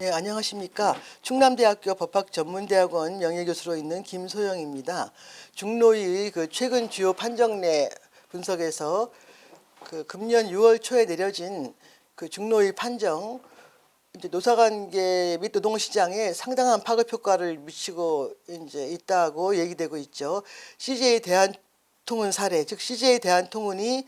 네, 안녕하십니까. 충남대학교 법학전문대학원 명예교수로 있는 김소영입니다. 중노위의 최근 주요 판정내 분석에서 금년 6월 초에 내려진 중노위 판정, 이제 노사관계 및 노동시장에 상당한 파급 효과를 미치고 이제 있다고 얘기되고 있죠. CJ 대한통운 사례, 즉 CJ 대한통운이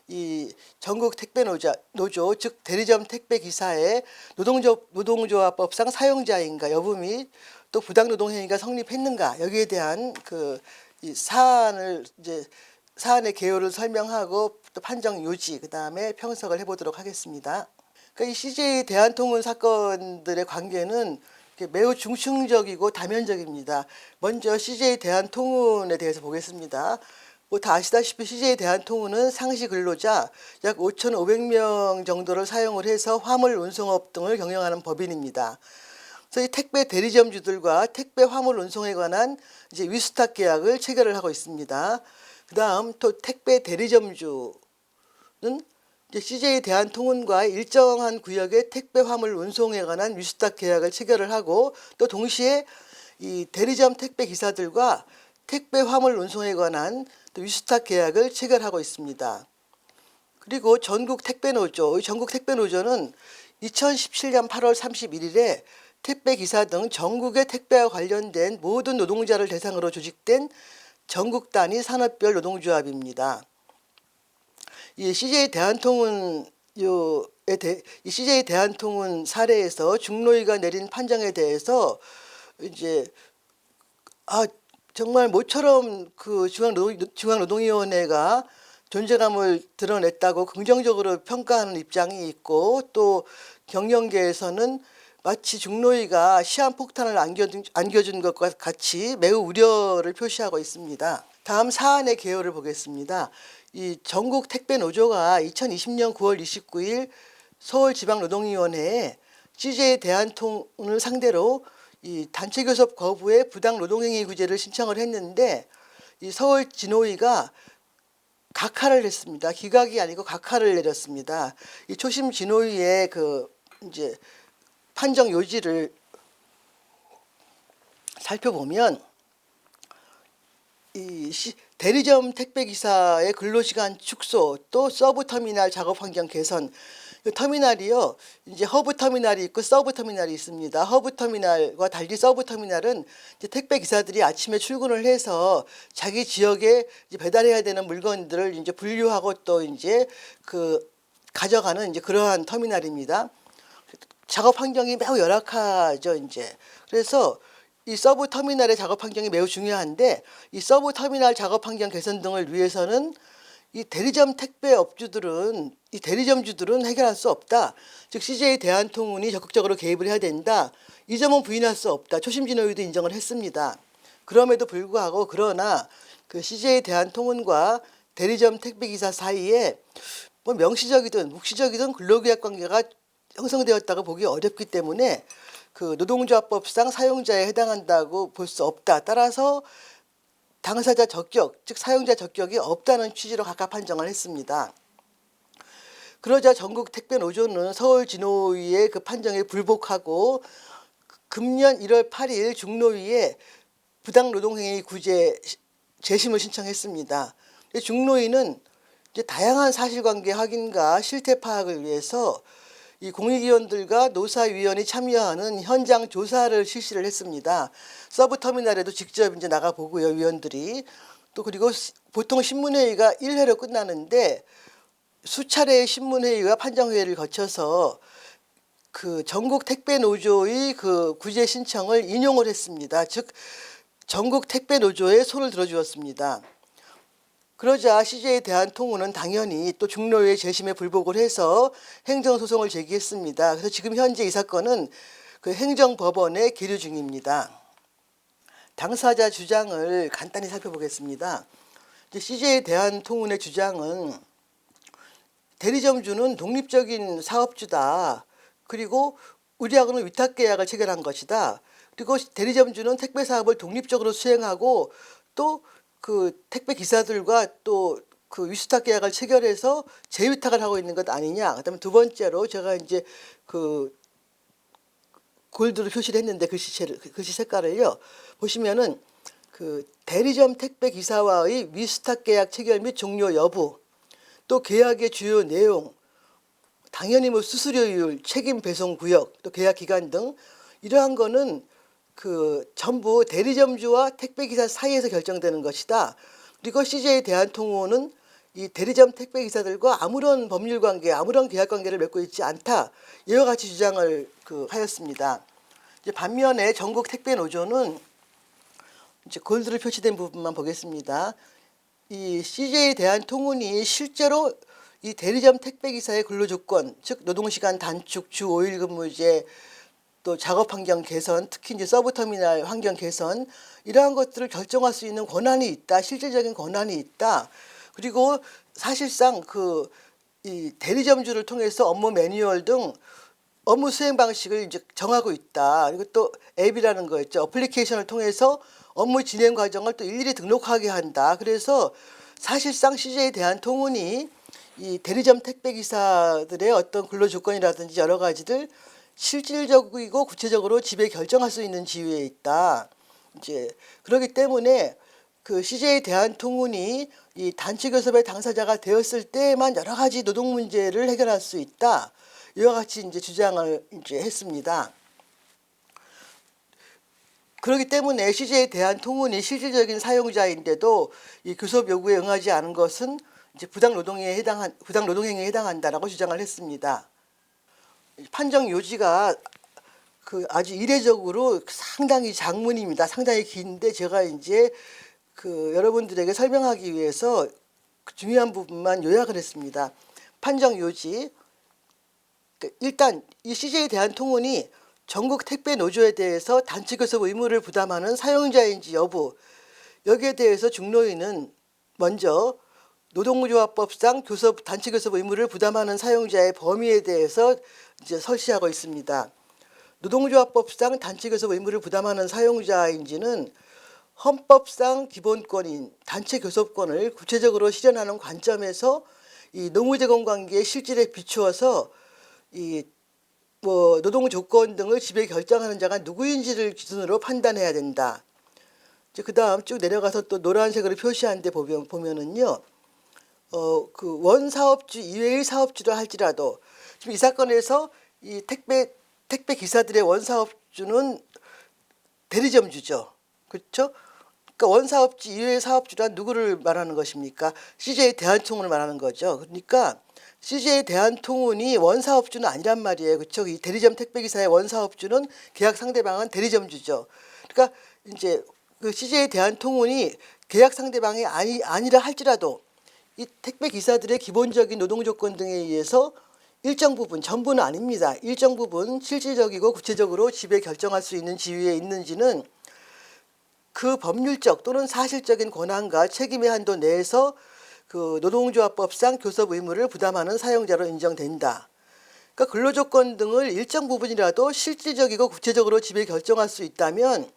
이 전국 택배 노조, 즉 대리점 택배 기사의 노동조합법상 사용자인가 여부 및 또 부당 노동 행위가 성립했는가 여기에 대한 이 사안의 개요를 설명하고 또 판정 요지 그다음에 평석을 해보도록 하겠습니다. 그러니까 이 CJ 대한통운 사건들의 관계는 매우 중층적이고 다면적입니다. 먼저 CJ 대한통운에 대해서 보겠습니다. 뭐 다 아시다시피 CJ 대한통운은 상시 근로자 약 5,500명 정도를 사용을 해서 화물 운송업 등을 경영하는 법인입니다. 그래서 이 택배 대리점주들과 택배 화물 운송에 관한 이제 위수탁 계약을 체결을 하고 있습니다. 그다음 또 택배 대리점주는 이제 CJ 대한통운과 일정한 구역의 택배 화물 운송에 관한 위수탁 계약을 체결을 하고 또 동시에 이 대리점 택배 기사들과 택배 화물 운송에 관한 또 위수탁 계약을 체결하고 있습니다. 그리고 전국 택배노조는 2017년 8월 31일에 택배 기사 등 전국의 택배와 관련된 모든 노동자를 대상으로 조직된 전국 단위 산업별 노동조합입니다. 이 CJ 대한통운 사례에서 중노위가 내린 판정에 대해서 이제 정말 모처럼 중앙노동위원회가 존재감을 드러냈다고 긍정적으로 평가하는 입장이 있고 또 경영계에서는 마치 중노위가 시한폭탄을 안겨준 것과 같이 매우 우려를 표시하고 있습니다. 다음 사안의 개요를 보겠습니다. 이 전국 택배 노조가 2020년 9월 29일 서울지방노동위원회에 CJ 대한통운을 상대로 이 단체 교섭 거부의 부당 노동행위 구제를 신청을 했는데 이 서울 진노위가 각하를 했습니다. 기각이 아니고 각하를 내렸습니다. 이 초심 진노위의 이제 판정 요지를 살펴보면 이 대리점 택배 기사의 근로시간 축소, 또 서브터미널 작업 환경 개선. 터미널이요, 이제 허브 터미널이 있고 서브 터미널이 있습니다. 허브 터미널과 달리 서브 터미널은 이제 택배 기사들이 아침에 출근을 해서 자기 지역에 이제 배달해야 되는 물건들을 이제 분류하고 또 이제 가져가는 이제 그러한 터미널입니다. 작업 환경이 매우 열악하죠, 이제. 그래서 이 서브 터미널의 작업 환경이 매우 중요한데 이 서브 터미널 작업 환경 개선 등을 위해서는 이 대리점 택배 업주들은 이 대리점주들은 해결할 수 없다. 즉 CJ 대한통운이 적극적으로 개입을 해야 된다. 이 점은 부인할 수 없다. 초심진노위도 인정을 했습니다. 그럼에도 불구하고 그러나 CJ 대한통운과 대리점 택배기사 사이에 뭐 명시적이든 묵시적이든 근로계약 관계가 형성되었다고 보기 어렵기 때문에 노동조합법상 사용자에 해당한다고 볼 수 없다. 따라서 당사자 적격, 즉 사용자 적격이 없다는 취지로 각하 판정을 했습니다. 그러자 전국 택배 노조는 서울 진노위의 판정에 불복하고 금년 1월 8일 중노위에 부당 노동행위 구제 재심을 신청했습니다. 중노위는 이제 다양한 사실관계 확인과 실태 파악을 위해서 이 공익위원들과 노사위원이 참여하는 현장 조사를 실시를 했습니다. 서브터미널에도 직접 이제 나가보고요, 위원들이. 또 그리고 보통 신문회의가 1회로 끝나는데 수차례의 신문회의와 판정회의를 거쳐서 전국 택배 노조의 구제 신청을 인용을 했습니다. 즉 전국 택배 노조의 손을 들어주었습니다. 그러자 CJ 대한통운은 당연히 또 중노위의 재심에 불복을 해서 행정소송을 제기했습니다. 그래서 지금 현재 이 사건은 행정법원에 계류 중입니다. 당사자 주장을 간단히 살펴보겠습니다. CJ 대한통운의 주장은 대리점주는 독립적인 사업주다. 그리고 우리하고는 위탁계약을 체결한 것이다. 그리고 대리점주는 택배 사업을 독립적으로 수행하고 또 택배 기사들과 또 위수탁 계약을 체결해서 재위탁을 하고 있는 것 아니냐. 그다음에 두 번째로 제가 이제 골드로 표시를 했는데 글씨 색깔을요. 보시면은 그 대리점 택배 기사와의 위스탁 계약 체결 및 종료 여부, 또 계약의 주요 내용, 당연히 뭐 수수료율, 책임 배송 구역, 또 계약 기간 등 이러한 거는 그 전부 대리점주와 택배 기사 사이에서 결정되는 것이다. 그리고 CJ 대한통운은 이 대리점 택배 기사들과 아무런 법률 관계, 아무런 계약 관계를 맺고 있지 않다. 이와 같이 주장을 하였습니다. 이제 반면에 전국 택배 노조는 이제 골드로 표시된 부분만 보겠습니다. 이 CJ 대한통운이 실제로 이 대리점 택배 기사의 근로조건, 즉 노동시간 단축, 주 5일 근무제, 또 작업 환경 개선, 특히 이제 서브터미널 환경 개선 이러한 것들을 결정할 수 있는 권한이 있다. 실질적인 권한이 있다. 그리고 사실상 그 이 대리점주를 통해서 업무 매뉴얼 등 업무 수행 방식을 이제 정하고 있다. 그리고 또 앱이라는 거 있죠. 어플리케이션을 통해서 업무 진행 과정을 또 일일이 등록하게 한다. 그래서 사실상 CJ 대한통운이 이 대리점 택배 기사들의 어떤 근로 조건이라든지 여러 가지들 실질적이고 구체적으로 지배 결정할 수 있는 지위에 있다. 이제 그렇기 때문에 그 CJ 대한통운이 이 단체 교섭의 당사자가 되었을 때만 여러 가지 노동 문제를 해결할 수 있다. 이와 같이 이제 주장을 이제 했습니다. 그렇기 때문에 CJ 대한통운이 실질적인 사용자인데도 이 교섭 요구에 응하지 않은 것은 이제 부당 노동행위에 해당한다라고 주장을 했습니다. 판정 요지가 그 아주 이례적으로 상당히 장문입니다. 상당히 긴데 제가 이제 그 여러분들에게 설명하기 위해서 중요한 부분만 요약을 했습니다. 판정 요지. 일단 이 CJ 대한통운이 전국 택배 노조에 대해서 단체 교섭 의무를 부담하는 사용자인지 여부, 여기에 대해서 중노위는 먼저 노동조합법상 단체 교섭 의무를 부담하는 사용자의 범위에 대해서 이제 설시하고 있습니다. 노동조합법상 단체 교섭 의무를 부담하는 사용자인지는 헌법상 기본권인 단체 교섭권을 구체적으로 실현하는 관점에서 이 노무제공 관계의 실질에 비추어서 이 뭐 노동 조건 등을 지배 결정하는 자가 누구인지를 기준으로 판단해야 된다. 이제 그다음 쭉 내려가서 또 노란색으로 표시한 데 보면은요. 그 원사업주 이외의 사업주라 할지라도 지금 이 사건에서 이 택배 기사들의 원사업주는 대리점주죠. 그렇죠? 그러니까 원사업주 이외의 사업주란 누구를 말하는 것입니까? CJ 대한통운을 말하는 거죠. 그러니까 CJ 대한통운이 원사업주는 아니란 말이에요. 그렇죠? 이 대리점 택배기사의 원사업주는 계약 상대방은 대리점주죠. 그러니까 이제 그 CJ 대한통운이 계약 상대방이 아니라 할지라도 이 택배기사들의 기본적인 노동조건 등에 의해서 일정 부분, 전부는 아닙니다. 일정 부분 실질적이고 구체적으로 지배 결정할 수 있는 지위에 있는지는 그 법률적 또는 사실적인 권한과 책임의 한도 내에서 그 노동조합법상 교섭 의무를 부담하는 사용자로 인정된다. 그러니까 근로조건 등을 일정 부분이라도 실질적이고 구체적으로 지배 결정할 수 있다면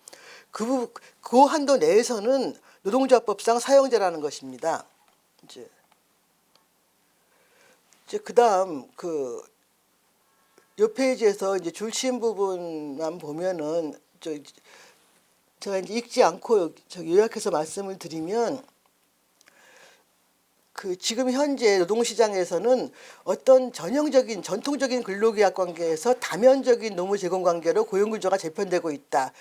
그 한도 내에서는 노동조합법상 사용자라는 것입니다. 이제 그다음 그 요 페이지에서 이제 줄치인 부분만 보면은 제가 이제 읽지 않고 요약해서 말씀을 드리면 그 지금 현재 노동시장에서는 어떤 전통적인 근로계약 관계에서 다면적인 노무 제공 관계로 고용구조가 재편되고 있다.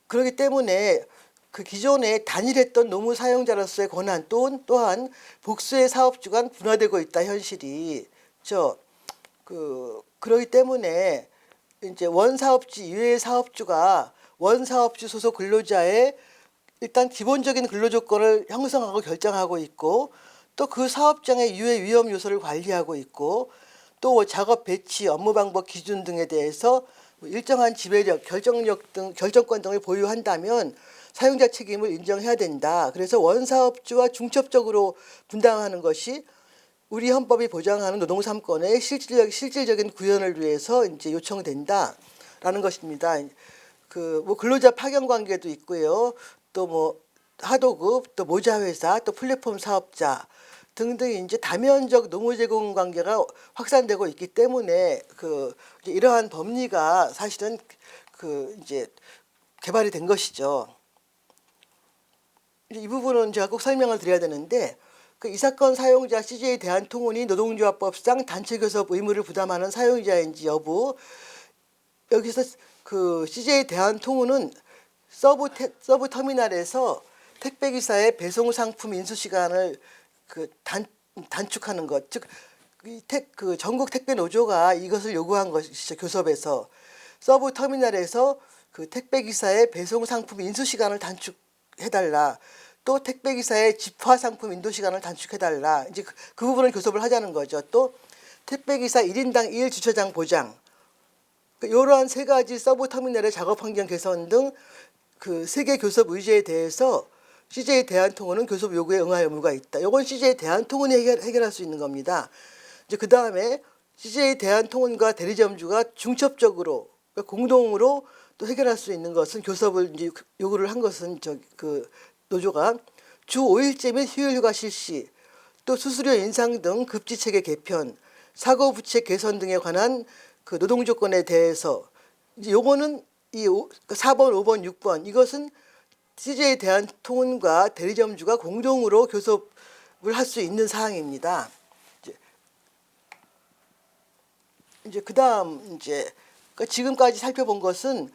그렇기 때문에 그 기존에 단일했던 노무 사용자로서의 권한 또한 복수의 사업주 간 분화되고 있다 현실이. 그렇기 때문에 이제 원사업주 이외의 사업주가 원사업주 소속 근로자의 일단 기본적인 근로조건을 형성하고 결정하고 있고 또 그 사업장의 유해 위험 요소를 관리하고 있고 또 작업 배치, 업무 방법 기준 등에 대해서 일정한 지배력, 결정권 등을 보유한다면 사용자 책임을 인정해야 된다. 그래서 원사업주와 중첩적으로 분담하는 것이 우리 헌법이 보장하는 노동 3권의 실질적인 구현을 위해서 이제 요청된다라는 것입니다. 그 뭐 근로자 파견 관계도 있고요. 또 뭐 하도급, 또 모자 회사, 또 플랫폼 사업자, 등등 이제 다면적 노무 제공 관계가 확산되고 있기 때문에 이제 이러한 법리가 사실은 이제 개발이 된 것이죠. 이 부분은 제가 꼭 설명을 드려야 되는데 이 사건 사용자 CJ 대한통운이 노동조합법상 단체교섭 의무를 부담하는 사용자인지 여부, 여기서 CJ 대한통운은 서브 터미널에서 택배기사의 배송 상품 인수 시간을 단축하는 것, 즉 전국 택배 노조가 이것을 요구한 것이죠. 교섭에서 서브 터미널에서 택배기사의 배송 상품 인수 시간을 단축해달라. 또 택배기사의 집화 상품 인도 시간을 단축해달라. 이제 그 부분을 교섭을 하자는 거죠. 또 택배기사 1인당 1일 주차장 보장. 이러한 세 가지 서브 터미널의 작업 환경 개선 등 세 개 교섭 의제에 대해서 CJ 대한통운은 교섭 요구에 응할 의무가 있다. 이건 CJ 대한통운이 해결할 수 있는 겁니다. 이제 그 다음에 CJ 대한통운과 대리점주가 중첩적으로 공동으로 또 해결할 수 있는 것은 교섭을 이제 요구를 한 것은 노조가 주 5일제 및 휴일휴가 실시, 또 수수료 인상 등 급지체계 개편, 사고부책 개선 등에 관한 노동조건에 대해서 이제 요거는 이 4번, 5번, 6번 이것은 CJ 대한통운과 대리점주가 공동으로 교섭을 할 수 있는 사항입니다. 이제 그다음 지금까지 살펴본 것은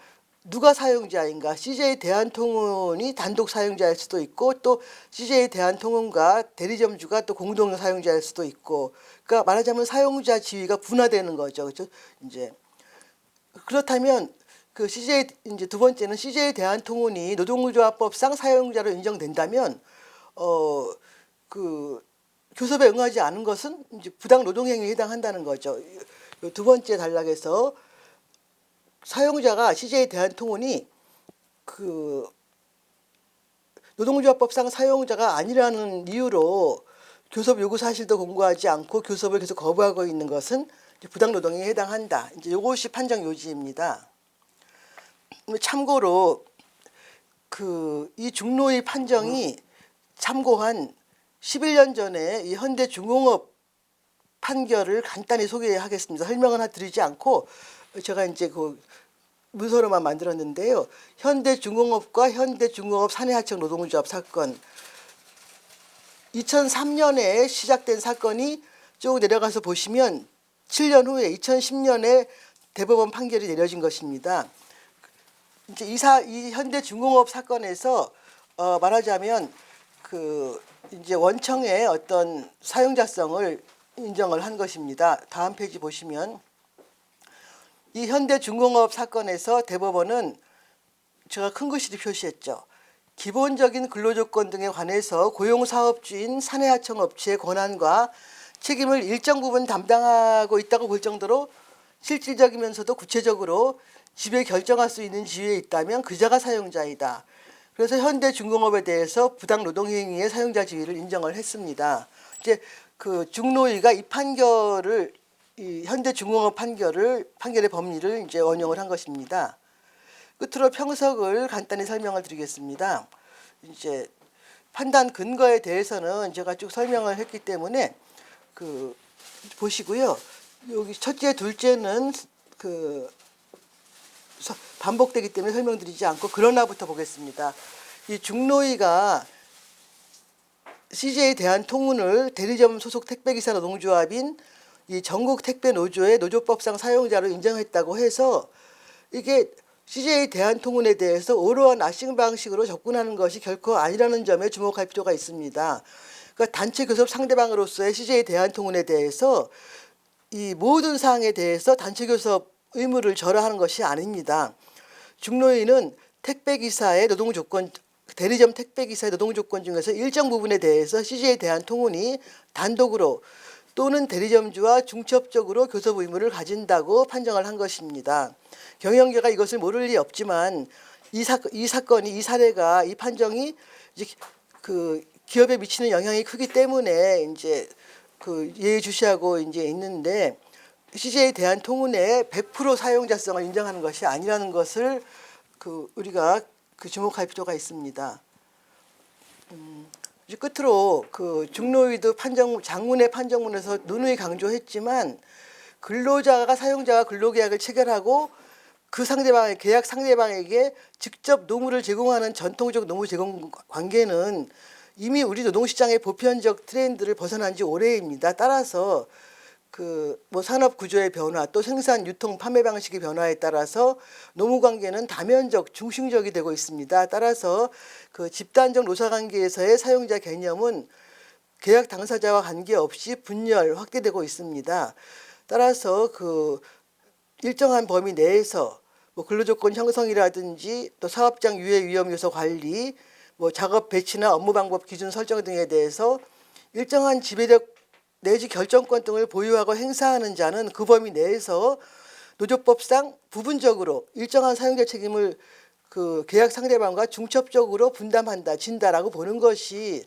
누가 사용자인가? CJ 대한통운이 단독 사용자일 수도 있고 또 CJ 대한통운과 대리점주가 또 공동 사용자일 수도 있고, 그러니까 말하자면 사용자 지위가 분화되는 거죠. 그렇죠? 이제 그렇다면 CJ 이제 두 번째는 CJ 대한통운이 노동조합법상 사용자로 인정된다면 교섭에 응하지 않은 것은 이제 부당 노동행위에 해당한다는 거죠. 두 번째 단락에서 사용자가 CJ 대한통운이 노동조합법상 사용자가 아니라는 이유로 교섭 요구 사실도 공고하지 않고 교섭을 계속 거부하고 있는 것은 부당 노동에 해당한다. 이제 이것이 판정 요지입니다. 참고로 이 중노위 판정이 참고한 11년 전에 이 현대중공업 판결을 간단히 소개하겠습니다. 설명은 드리지 않고 제가 이제 문서로만 만들었는데요. 현대중공업과 현대중공업 사내하청 노동조합 사건, 2003년에 시작된 사건이 쭉 내려가서 보시면 7년 후에 2010년에 대법원 판결이 내려진 것입니다. 이제 이 현대중공업 사건에서 말하자면 이제 원청의 어떤 사용자성을 인정을 한 것입니다. 다음 페이지 보시면 이 현대중공업 사건에서 대법원은 제가 큰 글씨로 표시했죠. 기본적인 근로조건 등에 관해서 고용사업주인 사내하청 업체의 권한과 책임을 일정 부분 담당하고 있다고 볼 정도로 실질적이면서도 구체적으로 지배 결정할 수 있는 지위에 있다면 그자가 사용자이다. 그래서 현대중공업에 대해서 부당 노동행위의 사용자 지위를 인정을 했습니다. 이제 중노위가 이 판결을 이 현대중공업 판결의 법리를 이제 원용을 한 것입니다. 끝으로 평석을 간단히 설명을 드리겠습니다. 이제 판단 근거에 대해서는 제가 쭉 설명을 했기 때문에 보시고요. 여기 첫째, 둘째는 반복되기 때문에 설명드리지 않고 그러나부터 보겠습니다. 이 중노위가 CJ 대한통운을 대리점 소속 택배기사 노동조합인 이 전국 택배 노조의 노조법상 사용자로 인정했다고 해서 이게 CJ 대한통운에 대해서 오로한 아싱 방식으로 접근하는 것이 결코 아니라는 점에 주목할 필요가 있습니다. 그러니까 단체 교섭 상대방으로서의 CJ 대한통운에 대해서 이 모든 사항에 대해서 단체 교섭 의무를 절하하는 것이 아닙니다. 중노위는 택배기사의 노동조건, 대리점 택배기사의 노동조건 중에서 일정 부분에 대해서 CJ 대한통운이 단독으로 또는 대리점주와 중첩적으로 교섭 의무를 가진다고 판정을 한 것입니다. 경영계가 이것을 모를 리 없지만 이 사례가 이 판정이 이제 기업에 미치는 영향이 크기 때문에 이제 예의주시하고 이제 있는데 CJ 대한통운의 100% 사용자성을 인정하는 것이 아니라는 것을 우리가 주목할 필요가 있습니다. 이제 끝으로 그 중노위드 장문의 판정문에서 누누이 강조했지만 근로자가 사용자가 근로계약을 체결하고 그 상대방의 계약 상대방에게 직접 노무를 제공하는 전통적 노무 제공 관계는 이미 우리 노동시장의 보편적 트렌드를 벗어난 지 오래입니다. 따라서 그 뭐 산업 구조의 변화 또 생산 유통 판매 방식의 변화에 따라서 노무 관계는 다면적 중심적이 되고 있습니다. 따라서 그 집단적 노사 관계에서의 사용자 개념은 계약 당사자와 관계없이 분열 확대되고 있습니다. 따라서 그 일정한 범위 내에서 뭐 근로조건 형성이라든지 또 사업장 유해 위험 요소 관리, 뭐 작업 배치나 업무 방법 기준 설정 등에 대해서 일정한 지배력 내지 결정권 등을 보유하고 행사하는 자는 그 범위 내에서 노조법상 부분적으로 일정한 사용자 책임을 그 계약 상대방과 중첩적으로 분담한다, 진다라고 보는 것이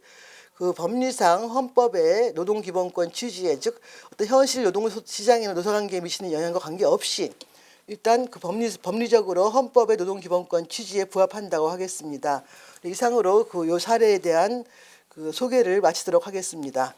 그 법리상 헌법의 노동기본권 취지에 즉 어떤 현실 노동시장이나 노사관계에 미치는 영향과 관계없이 일단 그 법리적으로 헌법의 노동기본권 취지에 부합한다고 하겠습니다. 이상으로 그 요 사례에 대한 그 소개를 마치도록 하겠습니다.